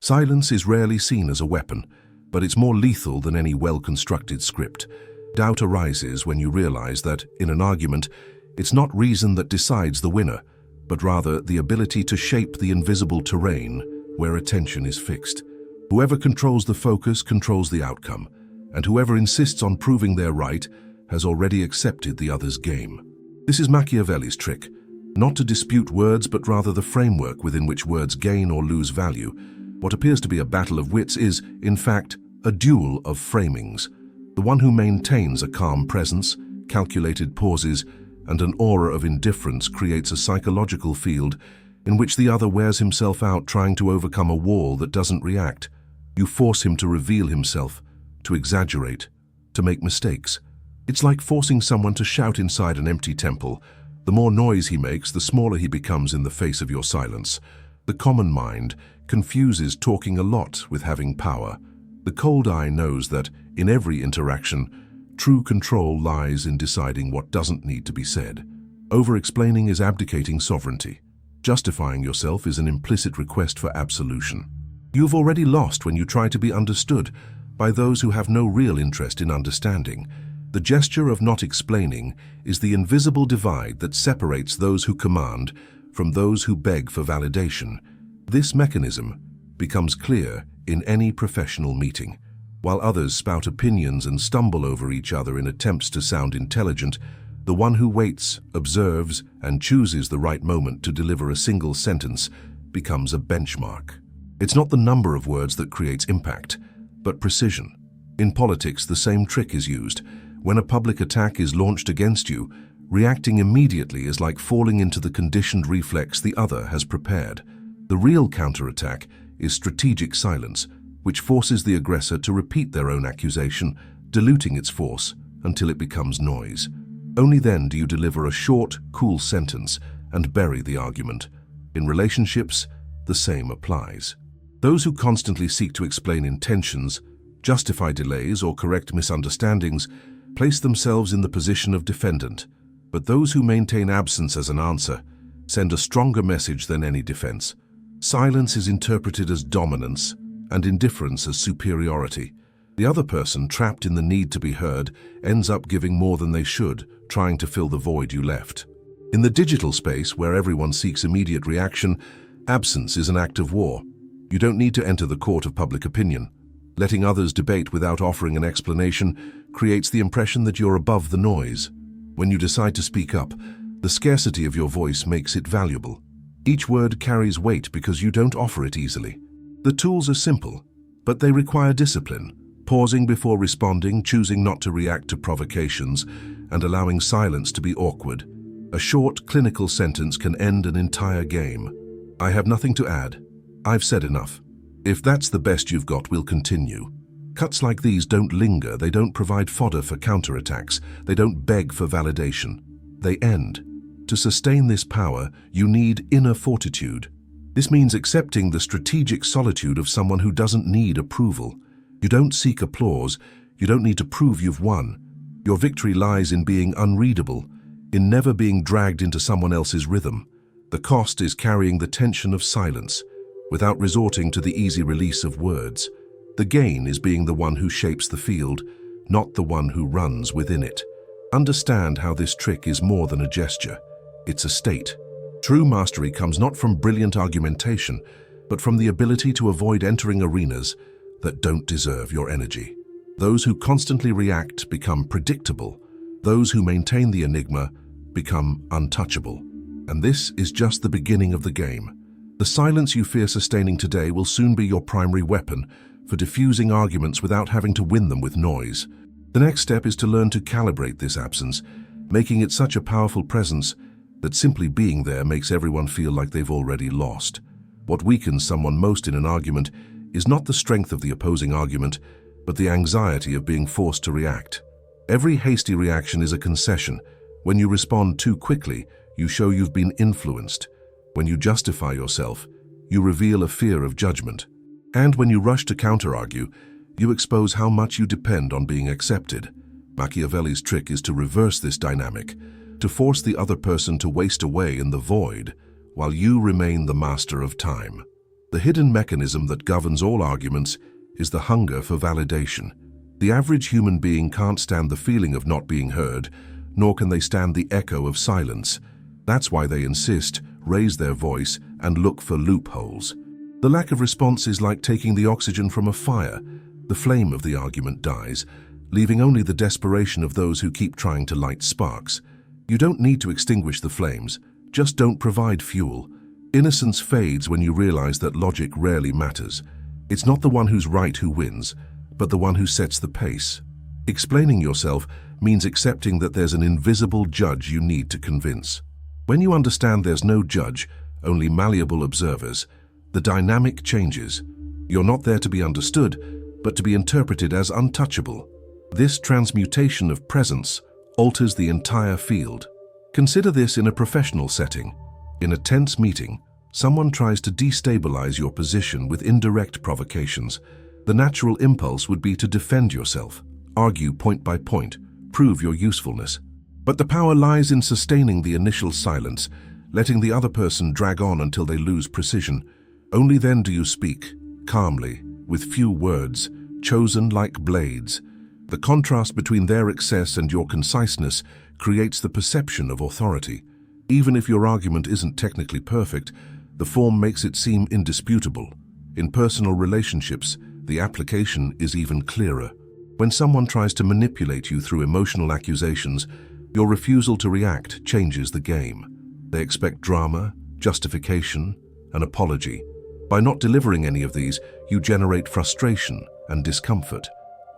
Silence is rarely seen as a weapon, but it's more lethal than any well-constructed script. Doubt arises when you realize that, in an argument, it's not reason that decides the winner, but rather the ability to shape the invisible terrain where attention is fixed. Whoever controls the focus controls the outcome, and whoever insists on proving they're right has already accepted the other's game. This is Machiavelli's trick, not to dispute words but rather the framework within which words gain or lose value. What appears to be a battle of wits is, in fact, a duel of framings. The one who maintains a calm presence, calculated pauses, and an aura of indifference creates a psychological field in which the other wears himself out trying to overcome a wall that doesn't react. You force him to reveal himself, to exaggerate, to make mistakes. It's like forcing someone to shout inside an empty temple. The more noise he makes, the smaller he becomes in the face of your silence. The common mind confuses talking a lot with having power. The cold eye knows that, in every interaction, true control lies in deciding what doesn't need to be said. Over-explaining is abdicating sovereignty. Justifying yourself is an implicit request for absolution. You've already lost when you try to be understood by those who have no real interest in understanding. The gesture of not explaining is the invisible divide that separates those who command from those who beg for validation. This mechanism becomes clear in any professional meeting. While others spout opinions and stumble over each other in attempts to sound intelligent, the one who waits, observes, and chooses the right moment to deliver a single sentence becomes a benchmark. It's not the number of words that creates impact, but precision. In politics, the same trick is used. When a public attack is launched against you, reacting immediately is like falling into the conditioned reflex the other has prepared. The real counterattack is strategic silence, which forces the aggressor to repeat their own accusation, diluting its force until it becomes noise. Only then do you deliver a short, cool sentence and bury the argument. In relationships, the same applies. Those who constantly seek to explain intentions, justify delays, or correct misunderstandings place themselves in the position of defendant. But those who maintain absence as an answer send a stronger message than any defense. Silence is interpreted as dominance and indifference as superiority. The other person, trapped in the need to be heard, ends up giving more than they should, trying to fill the void you left. In the digital space, where everyone seeks immediate reaction, absence is an act of war. You don't need to enter the court of public opinion. Letting others debate without offering an explanation creates the impression that you're above the noise. When you decide to speak up, the scarcity of your voice makes it valuable. Each word carries weight because you don't offer it easily. The tools are simple, but they require discipline. Pausing before responding, choosing not to react to provocations, and allowing silence to be awkward. A short, clinical sentence can end an entire game. I have nothing to add. I've said enough. If that's the best you've got, we'll continue. Cuts like these don't linger, they don't provide fodder for counterattacks, they don't beg for validation. They end. To sustain this power, you need inner fortitude. This means accepting the strategic solitude of someone who doesn't need approval. You don't seek applause, you don't need to prove you've won. Your victory lies in being unreadable, in never being dragged into someone else's rhythm. The cost is carrying the tension of silence, without resorting to the easy release of words. The gain is being the one who shapes the field, not the one who runs within it. Understand how this trick is more than a gesture. It's a state. True mastery comes not from brilliant argumentation, but from the ability to avoid entering arenas that don't deserve your energy. Those who constantly react become predictable. Those who maintain the enigma become untouchable. And this is just the beginning of the game. The silence you fear sustaining today will soon be your primary weapon for diffusing arguments without having to win them with noise. The next step is to learn to calibrate this absence, making it such a powerful presence that simply being there makes everyone feel like they've already lost. What weakens someone most in an argument is not the strength of the opposing argument, but the anxiety of being forced to react. Every hasty reaction is a concession. When you respond too quickly, you show you've been influenced. When you justify yourself, you reveal a fear of judgment. And when you rush to counter-argue, you expose how much you depend on being accepted. Machiavelli's trick is to reverse this dynamic, to force the other person to waste away in the void, while you remain the master of time. The hidden mechanism that governs all arguments is the hunger for validation. The average human being can't stand the feeling of not being heard, nor can they stand the echo of silence. That's why they insist, raise their voice, and look for loopholes. The lack of response is like taking the oxygen from a fire. The flame of the argument dies, leaving only the desperation of those who keep trying to light sparks. You don't need to extinguish the flames, just don't provide fuel. Innocence fades when you realize that logic rarely matters. It's not the one who's right who wins, but the one who sets the pace. Explaining yourself means accepting that there's an invisible judge you need to convince. When you understand there's no judge, only malleable observers, the dynamic changes. You're not there to be understood, but to be interpreted as untouchable. This transmutation of presence alters the entire field. Consider this in a professional setting. In a tense meeting, someone tries to destabilize your position with indirect provocations. The natural impulse would be to defend yourself, argue point by point, prove your usefulness. But the power lies in sustaining the initial silence, letting the other person drag on until they lose precision. Only then do you speak, calmly, with few words, chosen like blades. The contrast between their excess and your conciseness creates the perception of authority. Even if your argument isn't technically perfect, the form makes it seem indisputable. In personal relationships, the application is even clearer. When someone tries to manipulate you through emotional accusations, your refusal to react changes the game. They expect drama, justification, an apology. By not delivering any of these, you generate frustration and discomfort.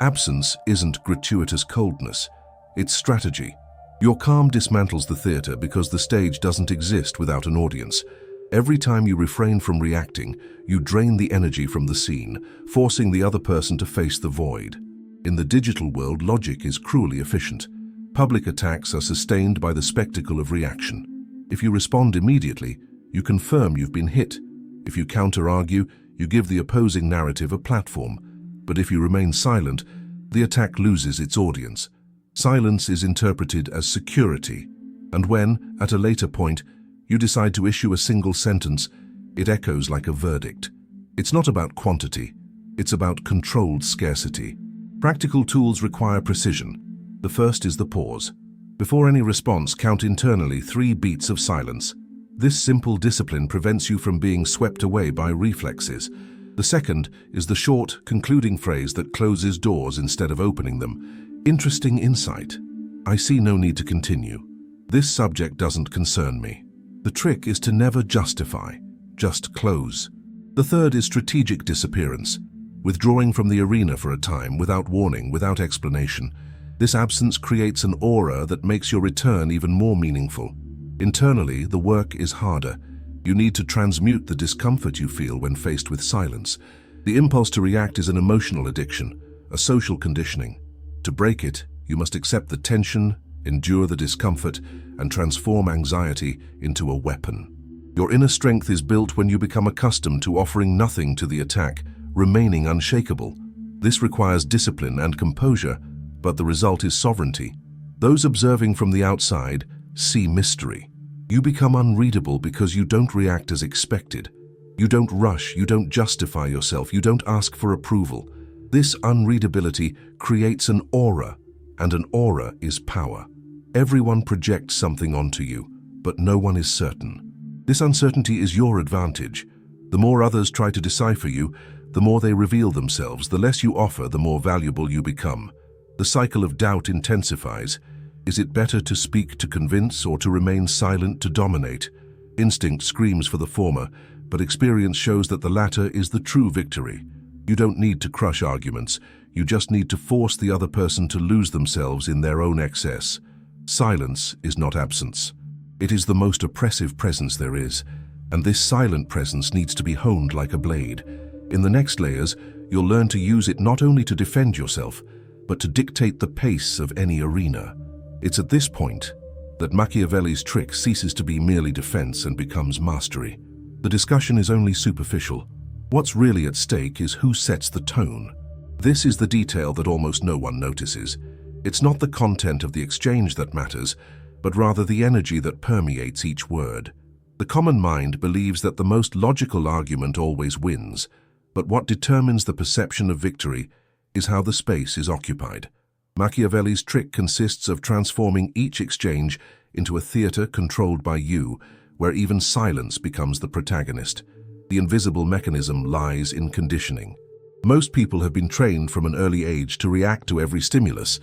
Absence isn't gratuitous coldness, it's strategy. Your calm dismantles the theater because the stage doesn't exist without an audience. Every time you refrain from reacting, you drain the energy from the scene, forcing the other person to face the void. In the digital world, logic is cruelly efficient. Public attacks are sustained by the spectacle of reaction. If you respond immediately, you confirm you've been hit. If you counter-argue, you give the opposing narrative a platform. But if you remain silent, the attack loses its audience. Silence is interpreted as security, and when, at a later point, you decide to issue a single sentence, it echoes like a verdict. It's not about quantity, it's about controlled scarcity. Practical tools require precision. The first is the pause. Before any response, count internally 3 beats of silence. This simple discipline prevents you from being swept away by reflexes. The second is the short, concluding phrase that closes doors instead of opening them. Interesting insight. I see no need to continue. This subject doesn't concern me. The trick is to never justify, just close. The third is strategic disappearance, withdrawing from the arena for a time without warning, without explanation. This absence creates an aura that makes your return even more meaningful. Internally, the work is harder. You need to transmute the discomfort you feel when faced with silence. The impulse to react is an emotional addiction, a social conditioning. To break it, you must accept the tension, endure the discomfort, and transform anxiety into a weapon. Your inner strength is built when you become accustomed to offering nothing to the attack, remaining unshakable. This requires discipline and composure, but the result is sovereignty. Those observing from the outside see mystery. You become unreadable because you don't react as expected. You don't rush, you don't justify yourself, you don't ask for approval. This unreadability creates an aura, and an aura is power. Everyone projects something onto you, but no one is certain. This uncertainty is your advantage. The more others try to decipher you, the more they reveal themselves. The less you offer, the more valuable you become. The cycle of doubt intensifies. Is it better to speak to convince or to remain silent to dominate? Instinct screams for the former, but experience shows that the latter is the true victory. You don't need to crush arguments. You just need to force the other person to lose themselves in their own excess. Silence is not absence. It is the most oppressive presence there is, and this silent presence needs to be honed like a blade. In the next layers, you'll learn to use it not only to defend yourself, but to dictate the pace of any arena. It's at this point that Machiavelli's trick ceases to be merely defense and becomes mastery. The discussion is only superficial. What's really at stake is who sets the tone. This is the detail that almost no one notices. It's not the content of the exchange that matters, but rather the energy that permeates each word. The common mind believes that the most logical argument always wins, but what determines the perception of victory is how the space is occupied. Machiavelli's trick consists of transforming each exchange into a theater controlled by you, where even silence becomes the protagonist. The invisible mechanism lies in conditioning. Most people have been trained from an early age to react to every stimulus.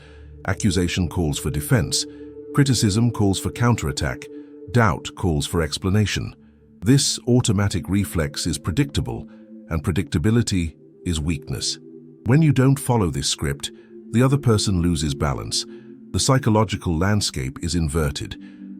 Accusation calls for defense, criticism calls for counterattack, doubt calls for explanation. This automatic reflex is predictable, and predictability is weakness. When you don't follow this script, the other person loses balance. The psychological landscape is inverted.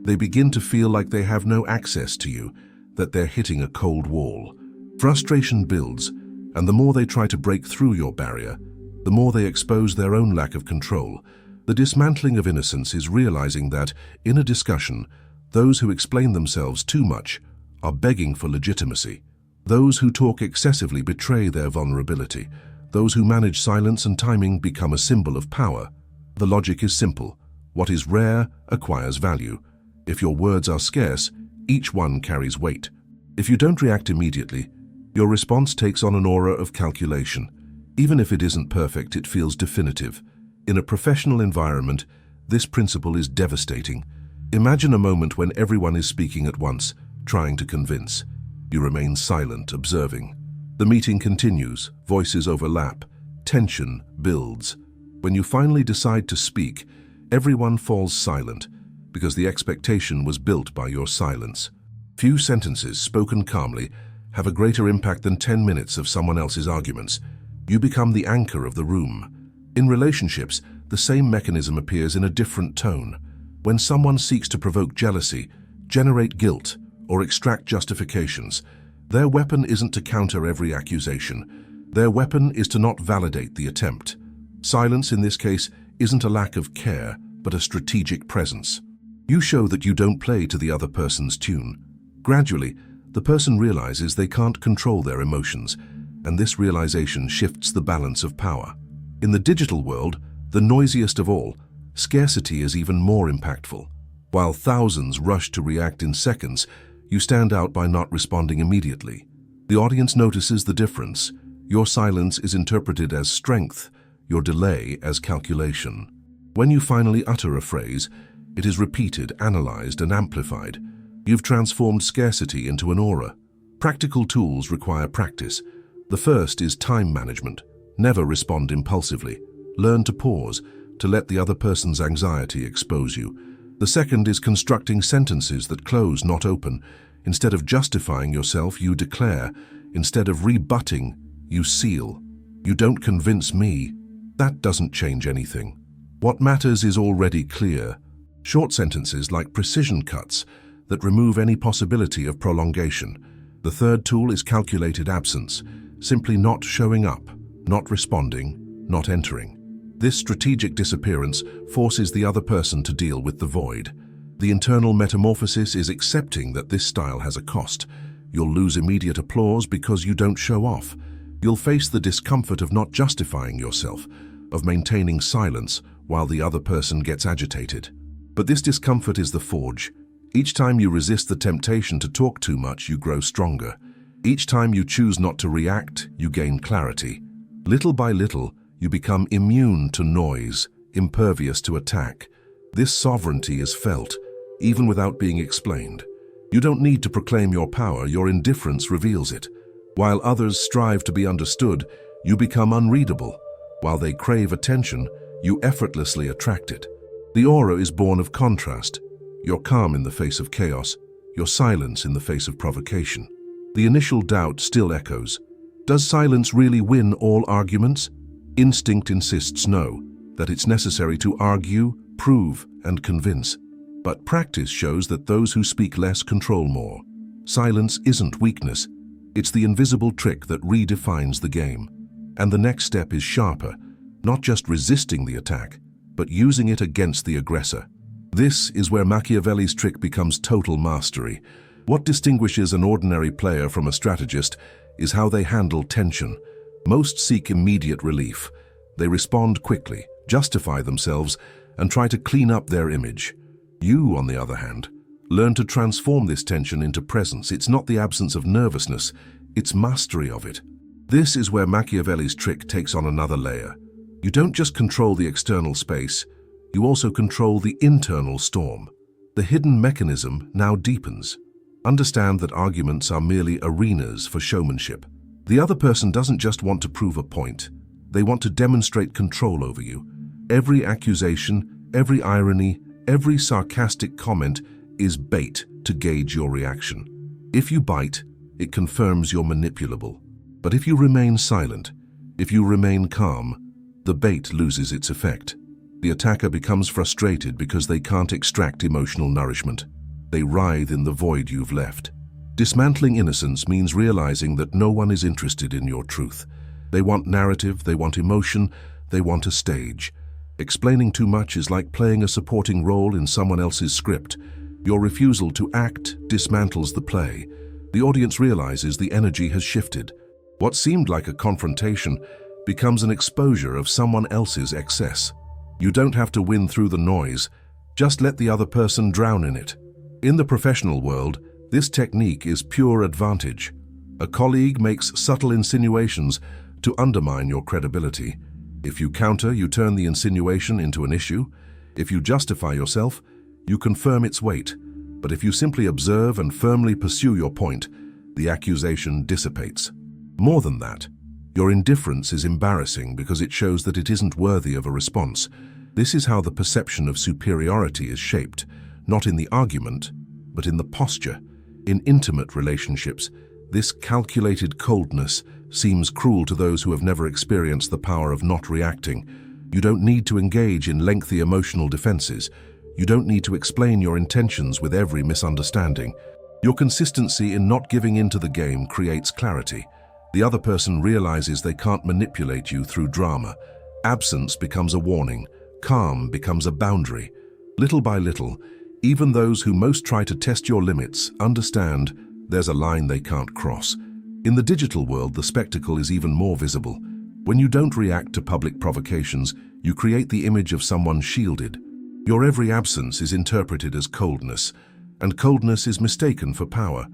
They begin to feel like they have no access to you, that they're hitting a cold wall. Frustration builds, and the more they try to break through your barrier, the more they expose their own lack of control. The dismantling of innocence is realizing that, in a discussion, those who explain themselves too much are begging for legitimacy. Those who talk excessively betray their vulnerability. Those who manage silence and timing become a symbol of power. The logic is simple. What is rare acquires value. If your words are scarce, each one carries weight. If you don't react immediately, your response takes on an aura of calculation. Even if it isn't perfect, it feels definitive. In a professional environment, this principle is devastating. Imagine a moment when everyone is speaking at once, trying to convince. You remain silent, observing. The meeting continues, voices overlap, tension builds. When you finally decide to speak, everyone falls silent, because the expectation was built by your silence. Few sentences spoken calmly have a greater impact than 10 minutes of someone else's arguments. You become the anchor of the room. In relationships, the same mechanism appears in a different tone. When someone seeks to provoke jealousy, generate guilt, or extract justifications, their weapon isn't to counter every accusation. Their weapon is to not validate the attempt. Silence, in this case, isn't a lack of care, but a strategic presence. You show that you don't play to the other person's tune. Gradually, the person realizes they can't control their emotions, and this realization shifts the balance of power. In the digital world, the noisiest of all, scarcity is even more impactful. While thousands rush to react in seconds, you stand out by not responding immediately. The audience notices the difference. Your silence is interpreted as strength, your delay as calculation. When you finally utter a phrase, it is repeated, analyzed, and amplified. You've transformed scarcity into an aura. Practical tools require practice. The first is time management. Never respond impulsively. Learn to pause, to let the other person's anxiety expose you. The second is constructing sentences that close, not open. Instead of justifying yourself, you declare. Instead of rebutting, you seal. You don't convince me. That doesn't change anything. What matters is already clear. Short sentences like precision cuts that remove any possibility of prolongation. The third tool is calculated absence, simply not showing up, not responding, not entering. This strategic disappearance forces the other person to deal with the void. The internal metamorphosis is accepting that this style has a cost. You'll lose immediate applause because you don't show off. You'll face the discomfort of not justifying yourself, of maintaining silence while the other person gets agitated. But this discomfort is the forge. Each time you resist the temptation to talk too much, you grow stronger. Each time you choose not to react, you gain clarity. Little by little, you become immune to noise, impervious to attack. This sovereignty is felt, even without being explained. You don't need to proclaim your power, your indifference reveals it. While others strive to be understood, you become unreadable. While they crave attention, you effortlessly attract it. The aura is born of contrast. Your calm in the face of chaos, your silence in the face of provocation. The initial doubt still echoes. Does silence really win all arguments? Instinct insists no, that it's necessary to argue, prove, and convince. But practice shows that those who speak less control more. Silence isn't weakness. It's the invisible trick that redefines the game. And the next step is sharper, not just resisting the attack, but using it against the aggressor. This is where Machiavelli's trick becomes total mastery. What distinguishes an ordinary player from a strategist is how they handle tension. Most seek immediate relief. They respond quickly, justify themselves, and try to clean up their image. You, on the other hand, Learn to transform this tension into presence. It's not the absence of nervousness, it's mastery of it. This is where Machiavelli's trick takes on another layer. You don't just control the external space, you also control the internal storm. The hidden mechanism now deepens. Understand that arguments are merely arenas for showmanship. The other person doesn't just want to prove a point. They want to demonstrate control over you. Every accusation, every irony, every sarcastic comment is bait to gauge your reaction. If you bite, it confirms you're manipulable. But if you remain silent, if you remain calm, the bait loses its effect. The attacker becomes frustrated because they can't extract emotional nourishment. They writhe in the void you've left. Dismantling innocence means realizing that no one is interested in your truth. They want narrative, they want emotion, they want a stage. Explaining too much is like playing a supporting role in someone else's script. Your refusal to act dismantles the play. The audience realizes the energy has shifted. What seemed like a confrontation becomes an exposure of someone else's excess. You don't have to win through the noise, just let the other person drown in it. In the professional world, this technique is pure advantage. A colleague makes subtle insinuations to undermine your credibility. If you counter, you turn the insinuation into an issue. If you justify yourself, you confirm its weight. But if you simply observe and firmly pursue your point, the accusation dissipates. More than that, your indifference is embarrassing because it shows that it isn't worthy of a response. This is how the perception of superiority is shaped, not in the argument, but in the posture. In intimate relationships, this calculated coldness seems cruel to those who have never experienced the power of not reacting. You don't need to engage in lengthy emotional defenses. You don't need to explain your intentions with every misunderstanding. Your consistency in not giving in to the game creates clarity. The other person realizes they can't manipulate you through drama. Absence becomes a warning. Calm becomes a boundary. Little by little, even those who most try to test your limits understand there's a line they can't cross. In the digital world, the spectacle is even more visible. When you don't react to public provocations, you create the image of someone shielded. Your every absence is interpreted as coldness, and coldness is mistaken for power.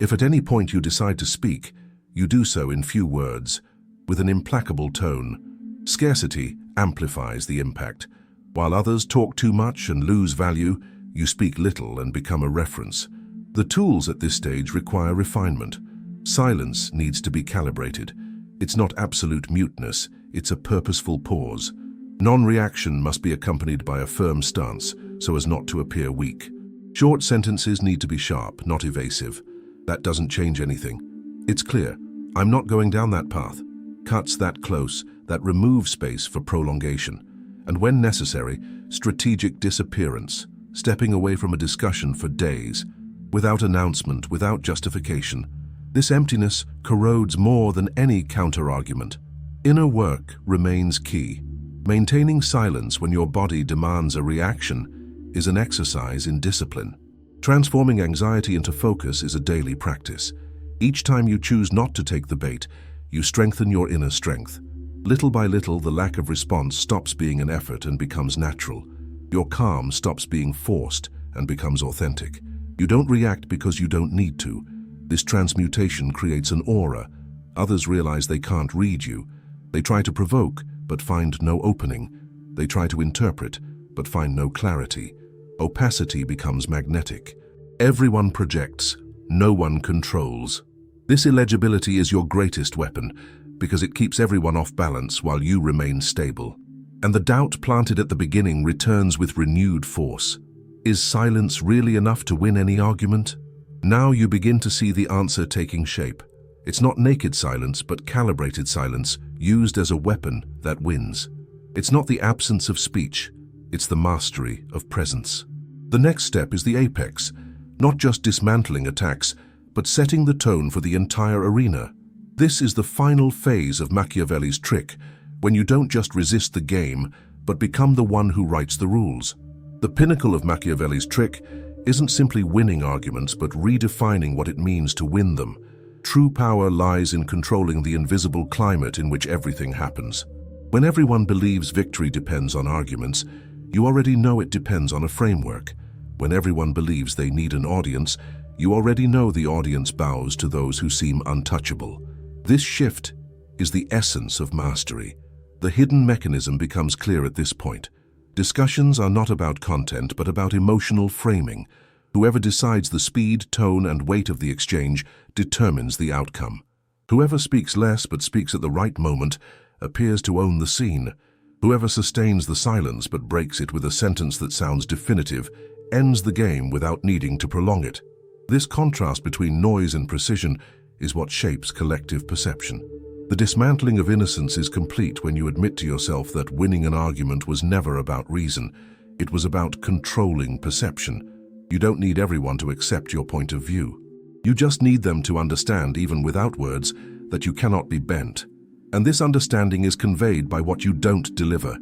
If at any point you decide to speak, you do so in few words, with an implacable tone. Scarcity amplifies the impact. While others talk too much and lose value, you speak little and become a reference. The tools at this stage require refinement. Silence needs to be calibrated. It's not absolute muteness, it's a purposeful pause. Non-reaction must be accompanied by a firm stance, so as not to appear weak. Short sentences need to be sharp, not evasive. That doesn't change anything. It's clear, I'm not going down that path. Cuts that close, that remove space for prolongation. And when necessary, strategic disappearance, stepping away from a discussion for days, without announcement, without justification. This emptiness corrodes more than any counter-argument. Inner work remains key. Maintaining silence when your body demands a reaction is an exercise in discipline. Transforming anxiety into focus is a daily practice. Each time you choose not to take the bait, you strengthen your inner strength. Little by little, the lack of response stops being an effort and becomes natural. Your calm stops being forced and becomes authentic. You don't react because you don't need to. This transmutation creates an aura. Others realize they can't read you. They try to provoke, but find no opening. They try to interpret, but find no clarity. Opacity becomes magnetic. Everyone projects, no one controls. This illegibility is your greatest weapon, because it keeps everyone off balance while you remain stable. And the doubt planted at the beginning returns with renewed force. Is silence really enough to win any argument? Now you begin to see the answer taking shape. It's not naked silence, but calibrated silence, used as a weapon that wins. It's not the absence of speech, it's the mastery of presence. The next step is the apex, not just dismantling attacks, but setting the tone for the entire arena. This is the final phase of Machiavelli's trick, when you don't just resist the game, but become the one who writes the rules. The pinnacle of Machiavelli's trick isn't simply winning arguments, but redefining what it means to win them. True power lies in controlling the invisible climate in which everything happens. When everyone believes victory depends on arguments, you already know it depends on a framework. When everyone believes they need an audience, you already know the audience bows to those who seem untouchable. This shift is the essence of mastery. The hidden mechanism becomes clear at this point. Discussions are not about content, but about emotional framing. Whoever decides the speed, tone, and weight of the exchange determines the outcome. Whoever speaks less but speaks at the right moment appears to own the scene. Whoever sustains the silence but breaks it with a sentence that sounds definitive ends the game without needing to prolong it. This contrast between noise and precision is what shapes collective perception. The dismantling of innocence is complete when you admit to yourself that winning an argument was never about reason. It was about controlling perception. You don't need everyone to accept your point of view. You just need them to understand, even without words, that you cannot be bent. And this understanding is conveyed by what you don't deliver.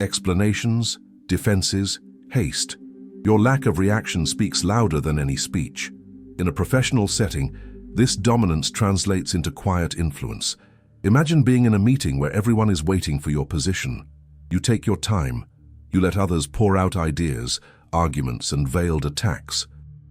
Explanations, defenses, haste. Your lack of reaction speaks louder than any speech. In a professional setting, this dominance translates into quiet influence. Imagine being in a meeting where everyone is waiting for your position. You take your time. You let others pour out ideas, arguments, and veiled attacks.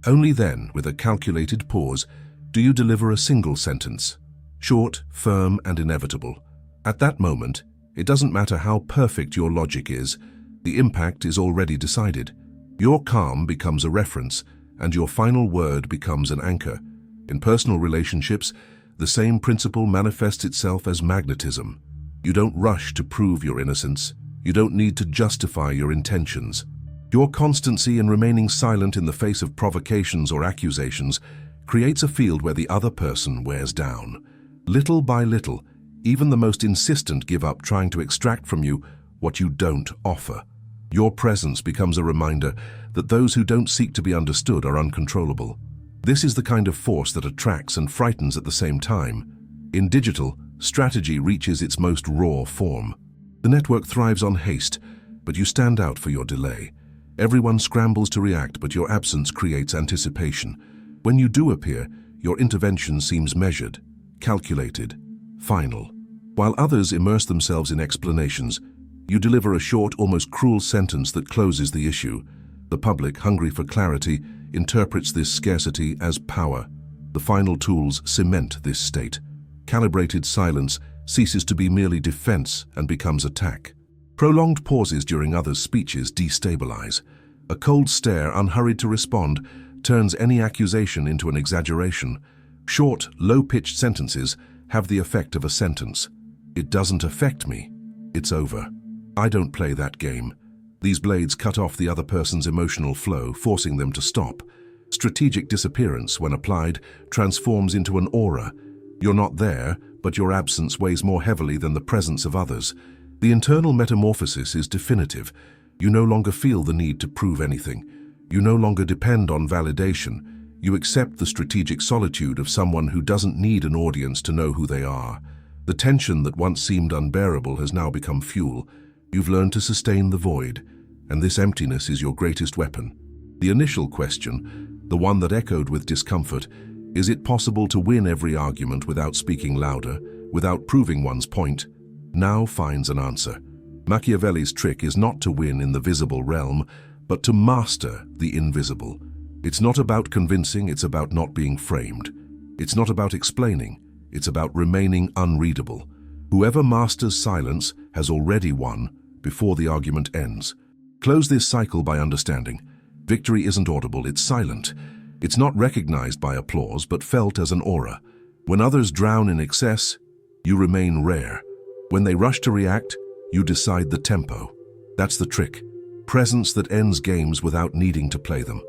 Only then, with a calculated pause, do you deliver a single sentence. Short, firm, and inevitable. At that moment, it doesn't matter how perfect your logic is, the impact is already decided. Your calm becomes a reference, and your final word becomes an anchor. In personal relationships, the same principle manifests itself as magnetism. You don't rush to prove your innocence. You don't need to justify your intentions. Your constancy in remaining silent in the face of provocations or accusations creates a field where the other person wears down. Little by little, even the most insistent give up trying to extract from you what you don't offer. Your presence becomes a reminder that those who don't seek to be understood are uncontrollable. This is the kind of force that attracts and frightens at the same time. In digital, strategy reaches its most raw form. The network thrives on haste, but you stand out for your delay. Everyone scrambles to react, but your absence creates anticipation. When you do appear, your intervention seems measured, calculated, final. While others immerse themselves in explanations, you deliver a short, almost cruel sentence that closes the issue. The public, hungry for clarity, interprets this scarcity as power. The final tools cement this state. Calibrated silence ceases to be merely defense and becomes attack. Prolonged pauses during others' speeches destabilize. A cold stare, unhurried to respond, turns any accusation into an exaggeration. Short, low-pitched sentences have the effect of a sentence. It doesn't affect me. It's over. I don't play that game. These blades cut off the other person's emotional flow, forcing them to stop. Strategic disappearance, when applied, transforms into an aura. You're not there, but your absence weighs more heavily than the presence of others. The internal metamorphosis is definitive. You no longer feel the need to prove anything. You no longer depend on validation. You accept the strategic solitude of someone who doesn't need an audience to know who they are. The tension that once seemed unbearable has now become fuel. You've learned to sustain the void, and this emptiness is your greatest weapon. The initial question, the one that echoed with discomfort, is it possible to win every argument without speaking louder, without proving one's point, now finds an answer. Machiavelli's trick is not to win in the visible realm, but to master the invisible. It's not about convincing, it's about not being framed. It's not about explaining, it's about remaining unreadable. Whoever masters silence has already won before the argument ends. Close this cycle by understanding. Victory isn't audible, it's silent. It's not recognized by applause, but felt as an aura. When others drown in excess, you remain rare. When they rush to react, you decide the tempo. That's the trick. Presence that ends games without needing to play them.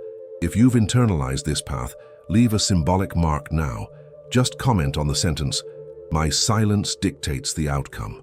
If you've internalized this path, leave a symbolic mark now. Just comment on the sentence, "My silence dictates the outcome."